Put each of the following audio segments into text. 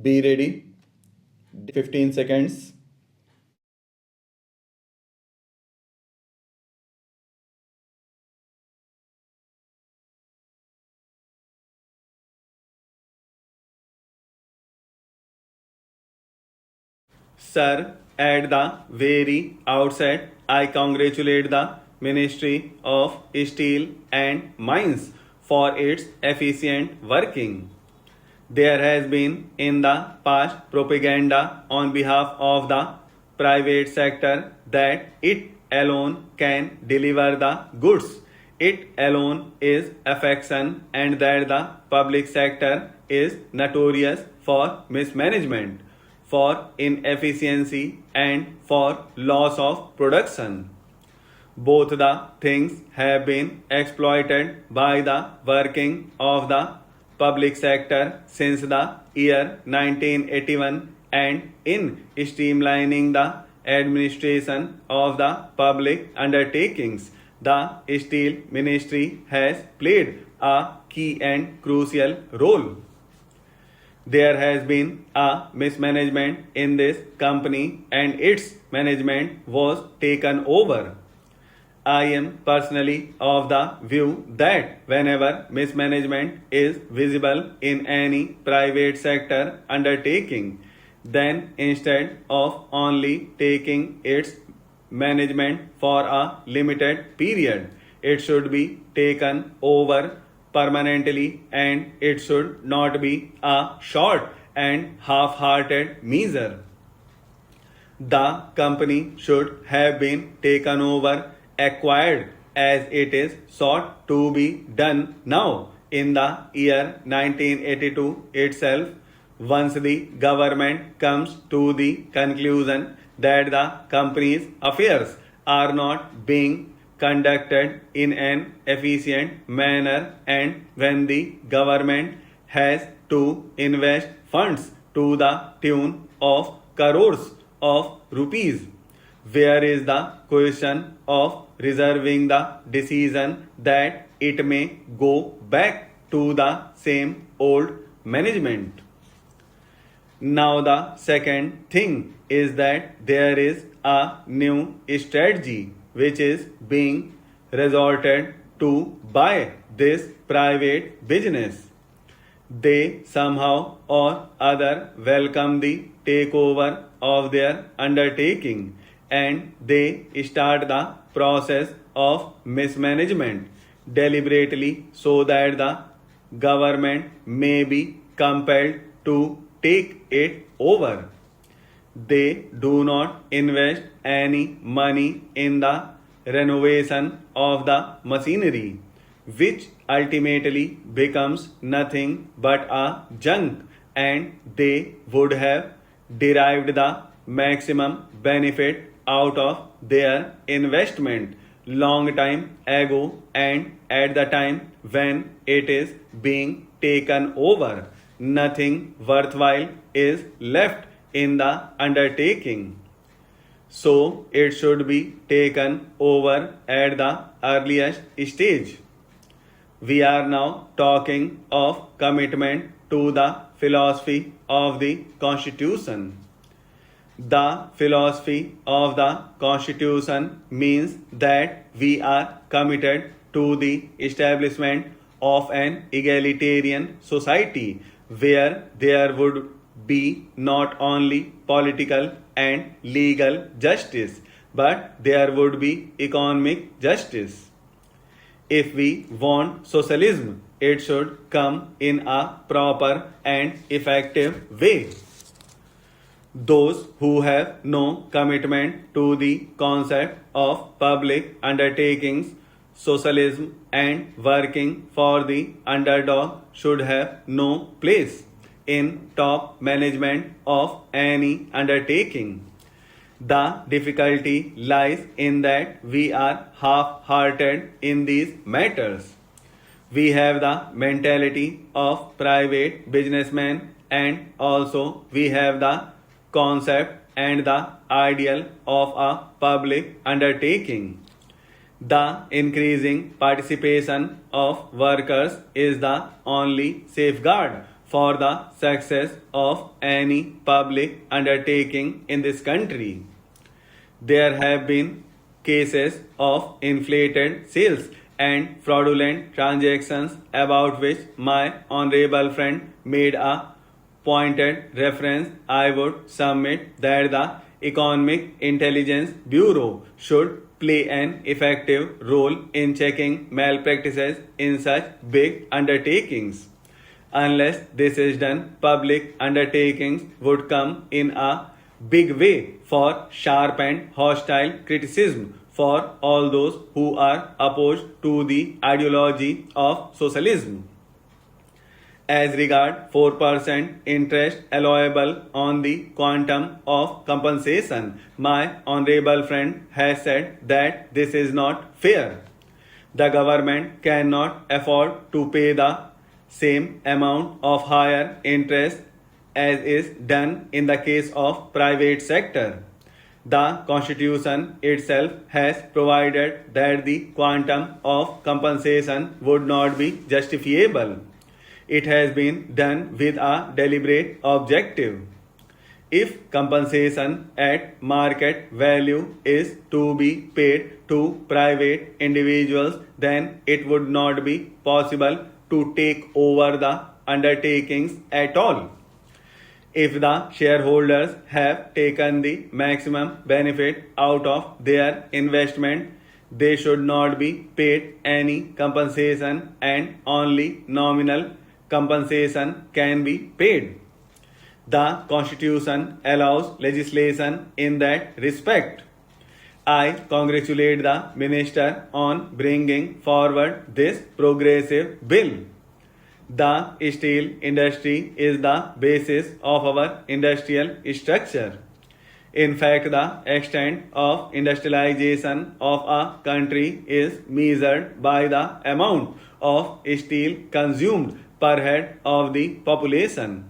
Be ready. 15 seconds. Sir, at the very outset, I congratulate the Ministry of Steel and Mines for its efficient working. There has been in the past propaganda on behalf of the private sector that it alone can deliver the goods. It alone is affection, and that the public sector is notorious for mismanagement, for inefficiency, and for loss of production. Both the things have been exploited by the working of the public sector since the year 1981, and in streamlining the administration of the public undertakings, the Steel Ministry has played a key and crucial role. There has been a mismanagement in this company, and its management was taken over. I am personally of the view that whenever mismanagement is visible in any private sector undertaking, then instead of only taking its management for a limited period, it should be taken over permanently, and it should not be a short and half hearted measure. The company should have been taken over, acquired, as it is sought to be done now in the year 1982 itself, once the government comes to the conclusion that the company's affairs are not being conducted in an efficient manner, and when the government has to invest funds to the tune of crores of rupees. Where is the question of reserving the decision that it may go back to the same old management? Now, the second thing is that there is a new strategy which is being resorted to by this private business. They somehow or other welcome the takeover of their undertaking, and they start the process of mismanagement deliberately so that the government may be compelled to take it over. They do not invest any money in the renovation of the machinery, which ultimately becomes nothing but a junk, and they would have derived the maximum benefit out of their investment long time ago, and at the time when it is being taken over, nothing worthwhile is left in the undertaking. So it should be taken over at the earliest stage. We are now talking of commitment to the philosophy of the Constitution. The philosophy of the Constitution means that we are committed to the establishment of an egalitarian society where there would be not only political and legal justice, but there would be economic justice. If we want socialism, it should come in a proper and effective way. Those who have no commitment to the concept of public undertakings, socialism, and working for the underdog should have no place in top management of any undertaking. The difficulty lies in that we are half hearted in these matters. We have the mentality of private businessmen, and also we have the concept and the ideal of a public undertaking. The increasing participation of workers is the only safeguard for the success of any public undertaking in this country. There have been cases of inflated sales and fraudulent transactions about which my honorable friend made a pointed reference. I would submit that the Economic Intelligence Bureau should play an effective role in checking malpractices in such big undertakings. Unless this is done, public undertakings would come in a big way for sharp and hostile criticism for all those who are opposed to the ideology of socialism. As regard 4% interest allowable on the quantum of compensation, my honorable friend has said that this is not fair. The government cannot afford to pay the same amount of higher interest as is done in the case of private sector. The Constitution itself has provided that the quantum of compensation would not be justifiable. It has been done with a deliberate objective. If compensation at market value is to be paid to private individuals, then it would not be possible to take over the undertakings at all. If the shareholders have taken the maximum benefit out of their investment, they should not be paid any compensation and only nominal compensation can be paid. The Constitution allows legislation in that respect. I congratulate the Minister on bringing forward this progressive bill. The steel industry is the basis of our industrial structure. In fact, the extent of industrialization of a country is measured by the amount of steel consumed per head of the population.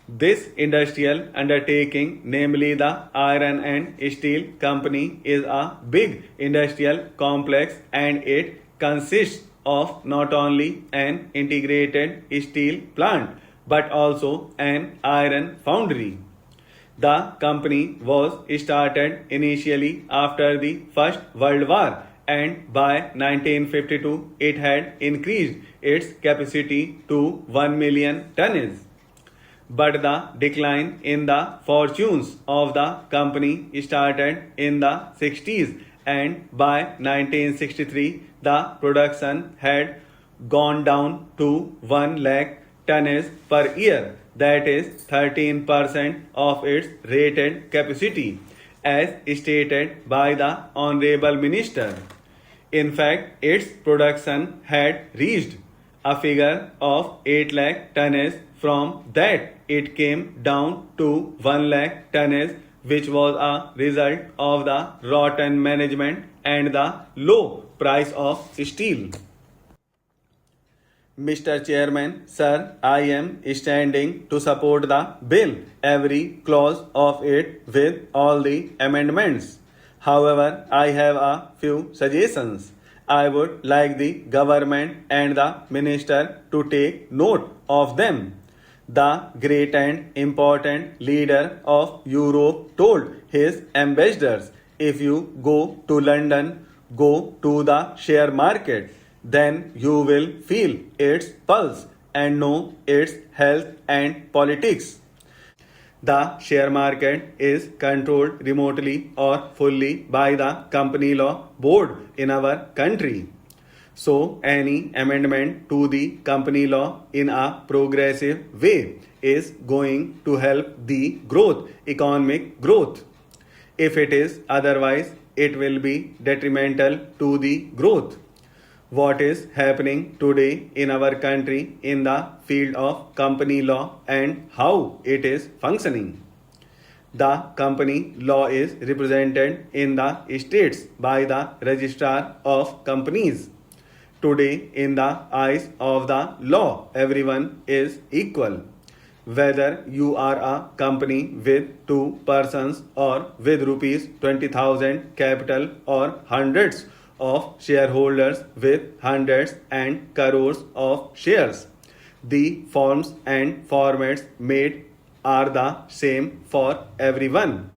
This industrial undertaking, namely the Iron and Steel Company, is a big industrial complex and it consists of not only an integrated steel plant but also an iron foundry. The company was started initially after the First World War and by 1952 it had increased its capacity to 1 million tonnage. But the decline in the fortunes of the company started in the 60s and by 1963 the production had gone down to 1 lakh tonnage per year, that is 13% of its rated capacity, as stated by the Honorable Minister. In fact, its production had reached a figure of 8 lakh tonnage. From that, it came down to 1 lakh tonnage, which was a result of the rotten management and the low price of steel. Mr. Chairman, sir, I am standing to support the bill, every clause of it with all the amendments. However, I have a few suggestions. I would like the government and the minister to take note of them. The great and important leader of Europe told his ambassadors, if you go to London, go to the share market, then you will feel its pulse and know its health and politics. The share market is controlled remotely or fully by the Company Law Board in our country. So, any amendment to the company law in a progressive way is going to help the growth, economic growth. If it is otherwise, it will be detrimental to the growth. What is happening today in our country in the field of company law and how it is functioning? The company law is represented in the states by the Registrar of Companies. Today, in the eyes of the law, everyone is equal. Whether you are a company with 2 persons or with rupees 20,000 capital or hundreds of shareholders with hundreds and crores of shares. The forms and formats made are the same for everyone.